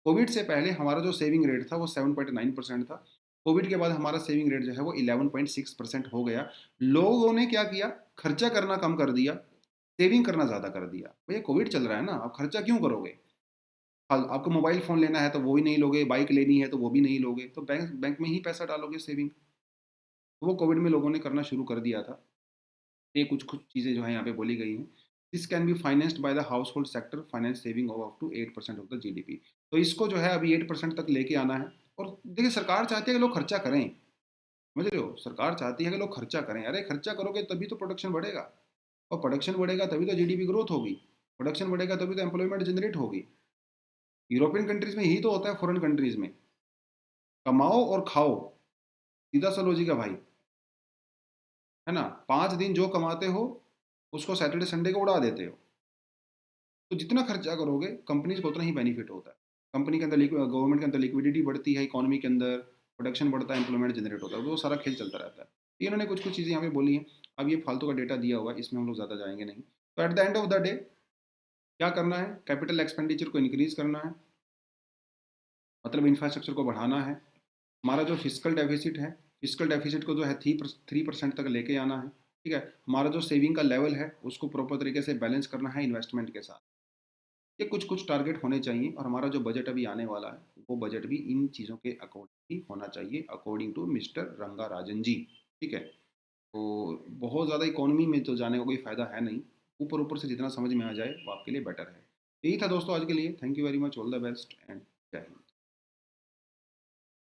कोविड से पहले हमारा जो सेविंग रेट था वो 7.9% था। कोविड के बाद हमारा सेविंग रेट जो है वो 11.6% हो गया। लोगों ने क्या किया, खर्चा करना कम कर दिया, सेविंग करना ज़्यादा कर दिया। भैया कोविड चल रहा है ना, आप खर्चा क्यों करोगे? आपको मोबाइल फ़ोन लेना है तो वो भी नहीं लोगे, बाइक लेनी है तो वो भी नहीं लोगे, तो बैंक बैंक में ही पैसा डालोगे सेविंग। तो वो कोविड में लोगों ने करना शुरू कर दिया था। ये कुछ कुछ चीज़ें जो है यहाँ पे बोली गई हैं। This can be financed by the household sector finance saving of up to 8% of the GDP. तो इसको जो है अभी 8% तक लेके आना है। और देखिए सरकार चाहती है कि लोग खर्चा करें, समझ रहे हो? सरकार चाहती है कि लोग खर्चा करें। अरे खर्चा करोगे तभी तो प्रोडक्शन बढ़ेगा, और प्रोडक्शन बढ़ेगा तभी तो जीडीपी ग्रोथ होगी, प्रोडक्शन बढ़ेगा तभी तो एम्प्लॉयमेंट जनरेट होगी। यूरोपियन कंट्रीज में यही तो होता है, फॉरेन कंट्रीज में कमाओ और खाओ, सीधा सा लॉजिक है भाई, है ना? 5 दिन जो कमाते हो उसको सैटरडे संडे को उड़ा देते हो। तो जितना खर्चा करोगे कंपनीज को उतना ही बेनिफिट होता है। कंपनी के अंदर गवर्नमेंट के अंदर लिक्विडिटी बढ़ती है, इकोनॉमी के अंदर प्रोडक्शन बढ़ता है, एम्प्लॉयमेंट जनरेट होता है, वो सारा खेल चलता रहता है। ये इन्होंने कुछ कुछ चीज़ें यहाँ पे बोली हैं। अब ये फालतू का डेटा दिया हुआ है, इसमें हम लोग ज़्यादा जाएंगे नहीं। तो eight the end of the day क्या करना है, कैपिटल एक्सपेंडिचर को इंक्रीज करना है, मतलब इंफ्रास्ट्रक्चर को बढ़ाना है। हमारा जो फिजिकल डेफिसिट है, फिजिकल डेफिसिट को जो है 3% तक लेके आना है, ठीक है। हमारा जो सेविंग का लेवल है उसको प्रॉपर तरीके से बैलेंस करना है इन्वेस्टमेंट के साथ। ये कुछ कुछ टारगेट होने चाहिए, और हमारा जो बजट अभी आने वाला है वो बजट भी इन चीज़ों के अकॉर्डिंग ही होना चाहिए, अकॉर्डिंग टू मिस्टर रंगा राजन जी, ठीक है। तो बहुत ज़्यादा इकोनॉमी में तो जाने का कोई फ़ायदा है नहीं, ऊपर ऊपर से जितना समझ में आ जाए वो आपके लिए बेटर है। यही था दोस्तों आज के लिए। Thank you very much, all the best and जय हिंद।